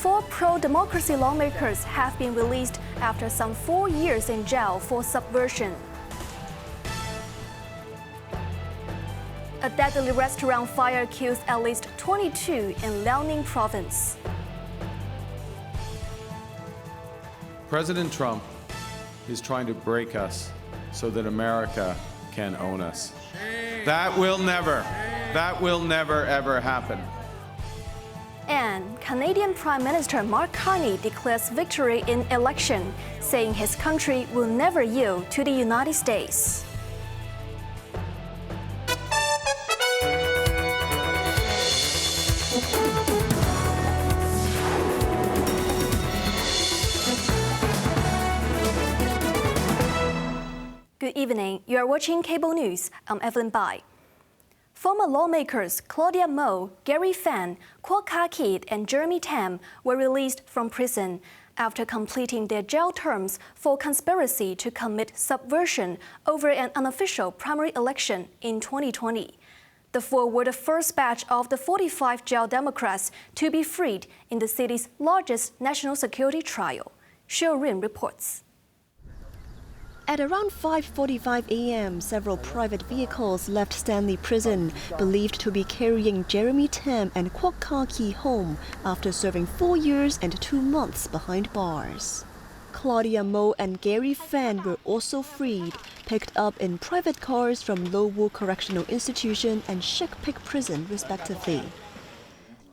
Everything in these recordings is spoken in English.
4 pro-democracy lawmakers have been released after some 4 years in jail for subversion. A deadly restaurant fire kills at least 22 in Liaoning province. President Trump is trying to break us so that America can own us. That will never ever happen. And Canadian Prime Minister Mark Carney declares victory in election, saying his country will never yield to the United States. Good evening. You are watching Cable News. I'm Evelyn Bai. Former lawmakers Claudia Mo, Gary Fan, Kwok Ka-kit, and Jeremy Tam were released from prison after completing their jail terms for conspiracy to commit subversion over an unofficial primary election in 2020. The 4 were the first batch of the 45 jail Democrats to be freed in the city's largest national security trial. Xiu Rin reports. At around 5:45 a.m., several private vehicles left Stanley Prison, believed to be carrying Jeremy Tam and Kwok Ka-kit home after serving 4 years and 2 months behind bars. Claudia Mo and Gary Fan were also freed, picked up in private cars from Lo Wu Correctional Institution and Shek Pik Prison, respectively.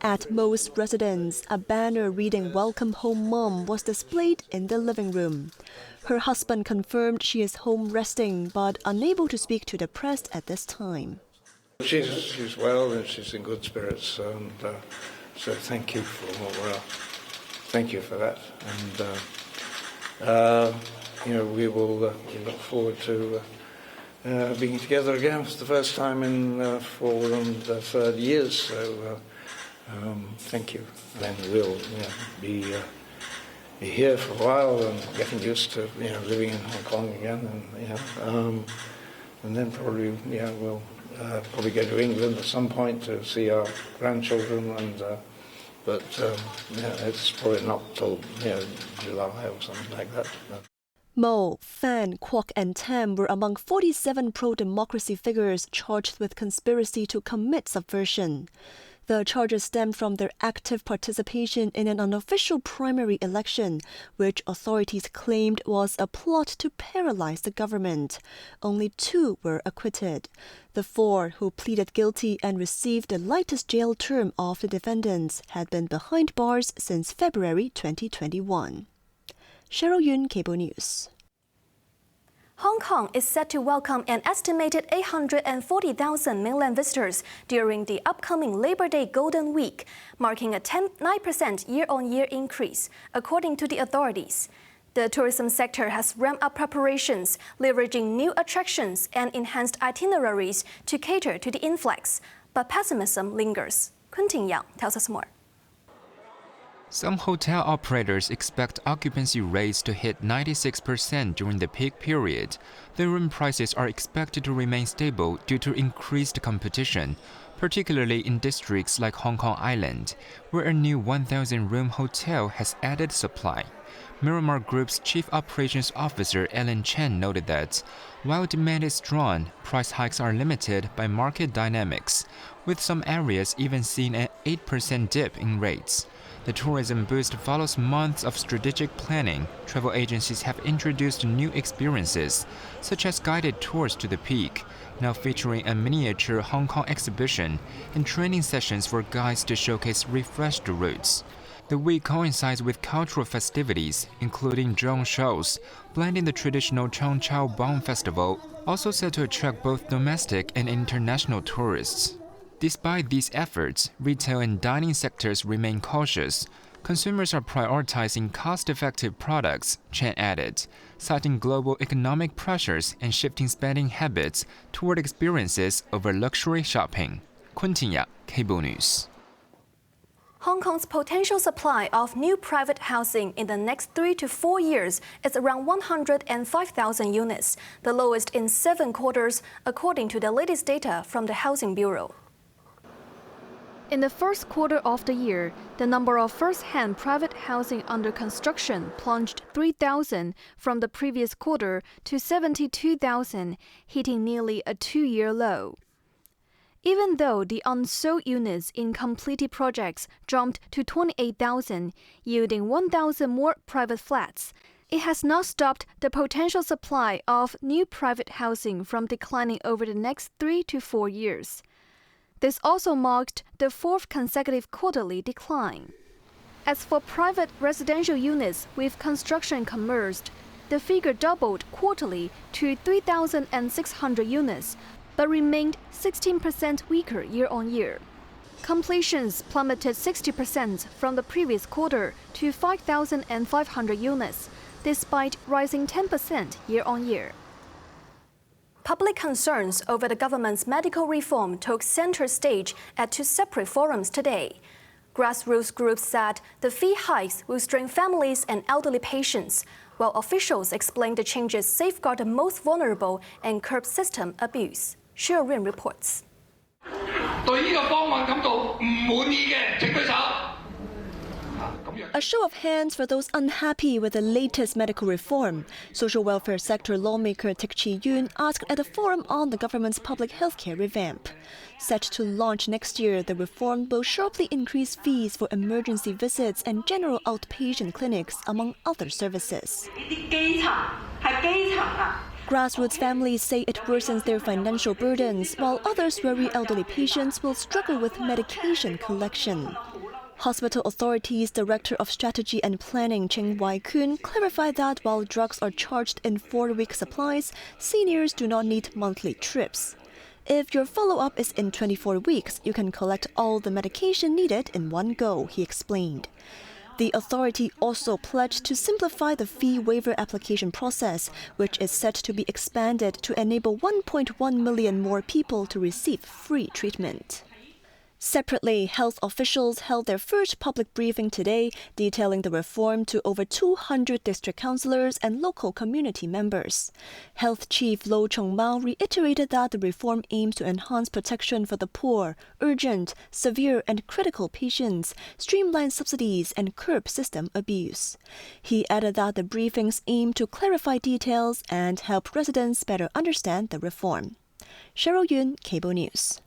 At Mo's residence, a banner reading "Welcome Home, Mom" was displayed in the living room. Her husband confirmed she is home resting, but unable to speak to the press at this time. She's well and she's in good spirits, and so thank you for that. And we will look forward to being together again for the first time in 4 and 3 years. So. Thank you. Then we'll be here for a while and getting used to living in Hong Kong again, and then probably we'll probably go to England at some point to see our grandchildren, and but it's probably not till July or something like that. Mo, Fan, Kwok, and Tam were among 47 pro-democracy figures charged with conspiracy to commit subversion. The charges stemmed from their active participation in an unofficial primary election, which authorities claimed was a plot to paralyze the government. Only 2 were acquitted. The 4 who pleaded guilty and received the lightest jail term of the defendants had been behind bars since February 2021. Cheryl Yun, Cable News. Hong Kong is set to welcome an estimated 840,000 mainland visitors during the upcoming Labor Day Golden Week, marking a 9% year-on-year increase, according to the authorities. The tourism sector has ramped up preparations, leveraging new attractions and enhanced itineraries to cater to the influx. But pessimism lingers. Quentin Yang tells us more. Some hotel operators expect occupancy rates to hit 96% during the peak period. The room prices are expected to remain stable due to increased competition, particularly in districts like Hong Kong Island, where a new 1,000-room hotel has added supply. Miramar Group's Chief Operations Officer Ellen Chen noted that, while demand is strong, price hikes are limited by market dynamics, with some areas even seeing an 8% dip in rates. The tourism boost follows months of strategic planning. Travel agencies have introduced new experiences, such as guided tours to the peak, now featuring a miniature Hong Kong exhibition and training sessions for guides to showcase refreshed routes. The week coincides with cultural festivities, including drone shows, blending the traditional Chang Chao Bong Festival, also set to attract both domestic and international tourists. Despite these efforts, retail and dining sectors remain cautious. Consumers are prioritizing cost-effective products, Chen added, citing global economic pressures and shifting spending habits toward experiences over luxury shopping. Quentin Ya, Cable News. Hong Kong's potential supply of new private housing in the next 3 to 4 years is around 105,000 units, the lowest in 7 quarters, according to the latest data from the Housing Bureau. In the first quarter of the year, the number of first-hand private housing under construction plunged 3,000 from the previous quarter to 72,000, hitting nearly a two-year low. Even though the unsold units in completed projects jumped to 28,000, yielding 1,000 more private flats, it has not stopped the potential supply of new private housing from declining over the next 3 to 4 years. This also marked the fourth consecutive quarterly decline. As for private residential units with construction commenced, the figure doubled quarterly to 3,600 units, but remained 16% weaker year-on-year. Completions plummeted 60% from the previous quarter to 5,500 units, despite rising 10% year-on-year. Public concerns over the government's medical reform took center stage at two separate forums today. Grassroots groups said the fee hikes will strain families and elderly patients, while officials explained the changes safeguard the most vulnerable and curb system abuse. Xue Rin reports. A show of hands for those unhappy with the latest medical reform. Social welfare sector lawmaker Tik Chi-yun asked at a forum on the government's public healthcare revamp. Set to launch next year, the reform will sharply increase fees for emergency visits and general outpatient clinics, among other services. Grassroots families say it worsens their financial burdens, while others worry elderly patients will struggle with medication collection. Hospital Authority's Director of Strategy and Planning, Cheng Wai-kun, clarified that while drugs are charged in 4-week supplies, seniors do not need monthly trips. If your follow-up is in 24 weeks, you can collect all the medication needed in one go, he explained. The authority also pledged to simplify the fee waiver application process, which is set to be expanded to enable 1.1 million more people to receive free treatment. Separately, health officials held their first public briefing today, detailing the reform to over 200 district councillors and local community members. Health Chief Lo Chongmao reiterated that the reform aims to enhance protection for the poor, urgent, severe and critical patients, streamline subsidies and curb system abuse. He added that the briefings aim to clarify details and help residents better understand the reform. Cheryl Yun, Cable News.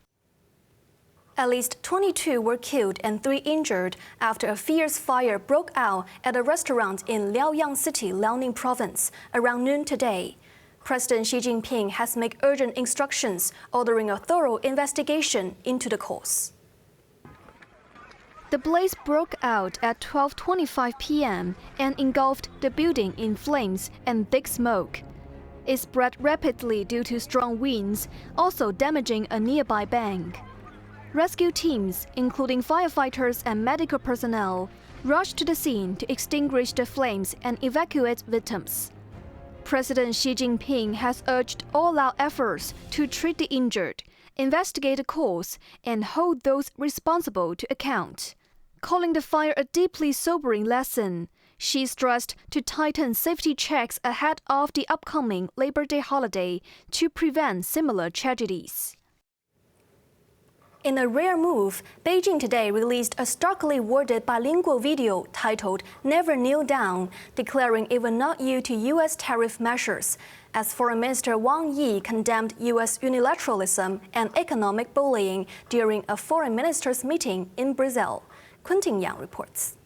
At least 22 were killed and 3 injured after a fierce fire broke out at a restaurant in Liaoning City, Liaoning Province, around noon today. President Xi Jinping has made urgent instructions ordering a thorough investigation into the cause. The blaze broke out at 12:25 p.m. and engulfed the building in flames and thick smoke. It spread rapidly due to strong winds, also damaging a nearby bank. Rescue teams, including firefighters and medical personnel, rushed to the scene to extinguish the flames and evacuate victims. President Xi Jinping has urged all-out efforts to treat the injured, investigate the cause, and hold those responsible to account. Calling the fire a deeply sobering lesson, Xi stressed to tighten safety checks ahead of the upcoming Labor Day holiday to prevent similar tragedies. In a rare move, Beijing today released a starkly worded bilingual video titled "Never Kneel Down," declaring it will not yield to U.S. tariff measures, as Foreign Minister Wang Yi condemned U.S. unilateralism and economic bullying during a foreign ministers' meeting in Brazil. Quentin Yang reports.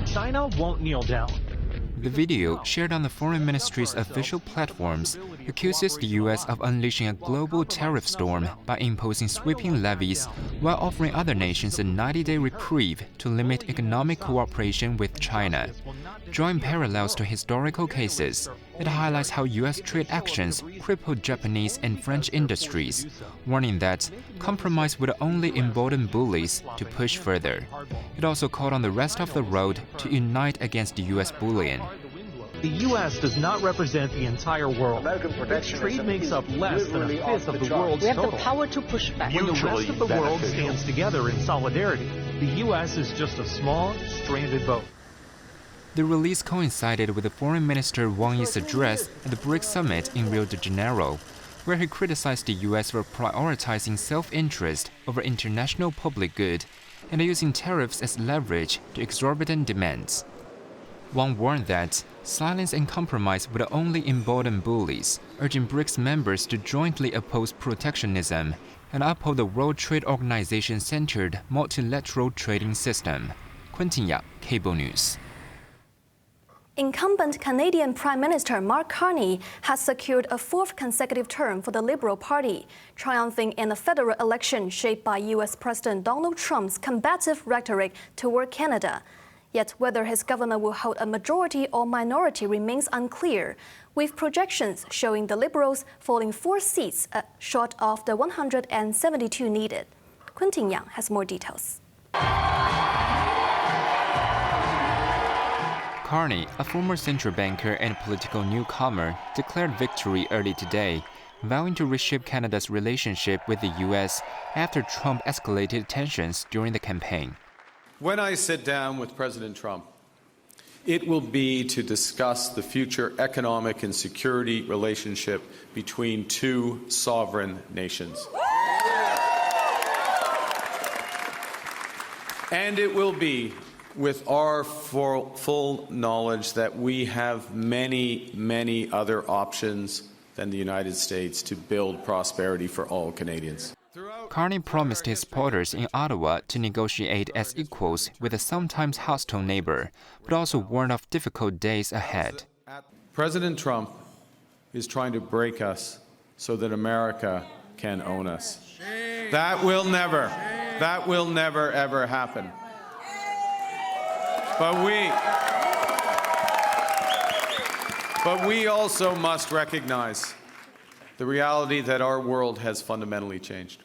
China won't kneel down. The video, shared on the foreign ministry's official platforms, accuses the U.S. of unleashing a global tariff storm by imposing sweeping levies while offering other nations a 90-day reprieve to limit economic cooperation with China. Drawing parallels to historical cases, it highlights how U.S. trade actions crippled Japanese and French industries, warning that compromise would only embolden bullies to push further. It also called on the rest of the world to unite against the U.S. bullying. The U.S. does not represent the entire world. Its trade makes up less than a fifth of the world's total. We have the power to push back. When the rest of the world stands together in solidarity, the U.S. is just a small, stranded boat. The release coincided with the Foreign Minister Wang Yi's address at the BRICS summit in Rio de Janeiro. where he criticized the U.S. for prioritizing self-interest over international public good and using tariffs as leverage to exorbitant demands. Wang warned that silence and compromise would only embolden bullies, urging BRICS members to jointly oppose protectionism and uphold the World Trade Organization-centered multilateral trading system. Quentin Yap, Cable News. Incumbent Canadian Prime Minister Mark Carney has secured a fourth consecutive term for the Liberal Party, triumphing in a federal election shaped by U.S. President Donald Trump's combative rhetoric toward Canada. Yet whether his government will hold a majority or minority remains unclear, with projections showing the Liberals falling 4 seats short of the 172 needed. Quentin Yang has more details. Carney, a former central banker and political newcomer, declared victory early today, vowing to reshape Canada's relationship with the U.S. after Trump escalated tensions during the campaign. When I sit down with President Trump, it will be to discuss the future economic and security relationship between two sovereign nations. And it will be with our full knowledge that we have many, many other options than the United States to build prosperity for all Canadians. Carney promised his supporters in Ottawa to negotiate as equals with a sometimes hostile neighbor, but also warned of difficult days ahead. President Trump is trying to break us so that America can own us. That will never ever happen. But we also must recognize the reality that our world has fundamentally changed.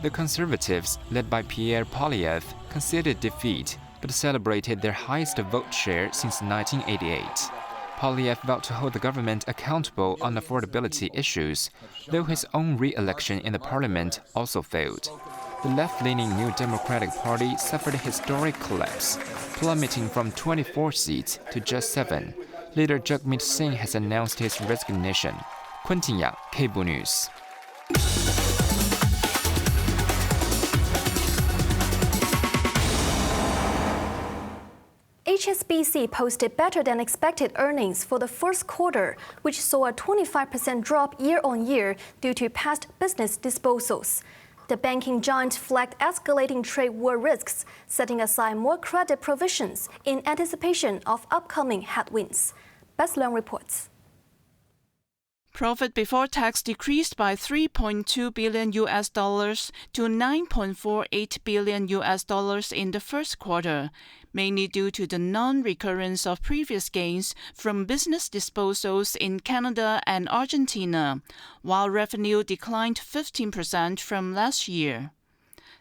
The Conservatives, led by Pierre Poilievre, conceded defeat but celebrated their highest vote share since 1988. Poilievre vowed to hold the government accountable on affordability issues, though his own re-election in the parliament also failed. The left-leaning New Democratic Party suffered a historic collapse, plummeting from 24 seats to just 7. Leader Jagmeet Singh has announced his resignation. Quentin Yap, Cable News. HSBC posted better than expected earnings for the first quarter, which saw a 25% drop year-on-year due to past business disposals. The banking giant flagged escalating trade war risks, setting aside more credit provisions in anticipation of upcoming headwinds. Bess Leung reports. Profit before tax decreased by $3.2 billion to $9.48 billion in the first quarter, mainly due to the non-recurrence of previous gains from business disposals in Canada and Argentina, while revenue declined 15% from last year.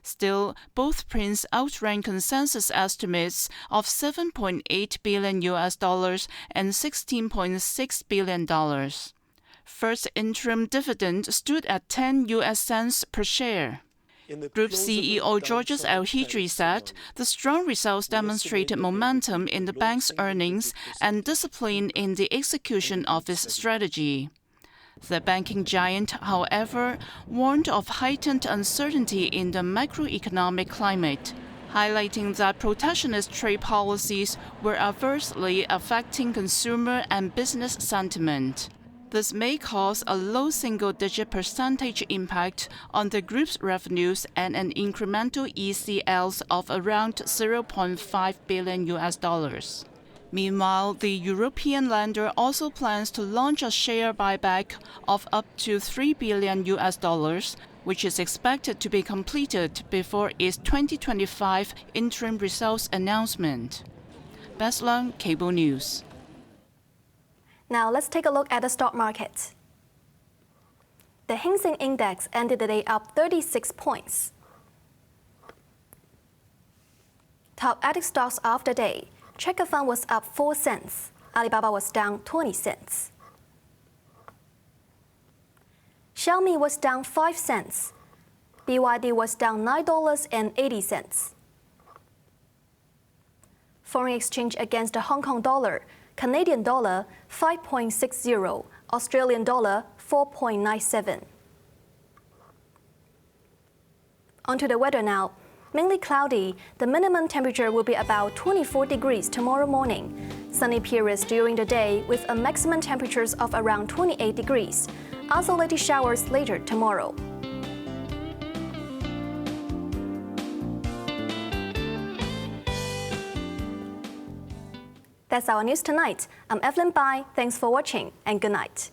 Still, both prints outran consensus estimates of $7.8 billion and $16.6 billion. First interim dividend stood at 10 US cents per share. Group CEO Georges El-Hijri said the strong results demonstrated momentum in the bank's earnings and discipline in the execution of its strategy. The banking giant, however, warned of heightened uncertainty in the macroeconomic climate, highlighting that protectionist trade policies were adversely affecting consumer and business sentiment. This may cause a low single-digit percentage impact on the group's revenues and an incremental ECLs of around $0.5 billion. Meanwhile, the European lender also plans to launch a share buyback of up to $3 billion, which is expected to be completed before its 2025 interim results announcement. Bess Leung, Cable News. Now let's take a look at the stock market. The Hang Seng Index ended the day up 36 points. Top active stocks of the day. Checker Fund was up 4 cents. Alibaba was down 20 cents. Xiaomi was down 5 cents. BYD was down $9.80. Foreign exchange against the Hong Kong dollar. Canadian dollar 5.60, Australian dollar 4.97. Onto the weather now. Mainly cloudy, the minimum temperature will be about 24 degrees tomorrow morning. Sunny periods during the day with a maximum temperatures of around 28 degrees. Isolated showers later tomorrow. That's our news tonight. I'm Evelyn Bai. Thanks for watching and good night.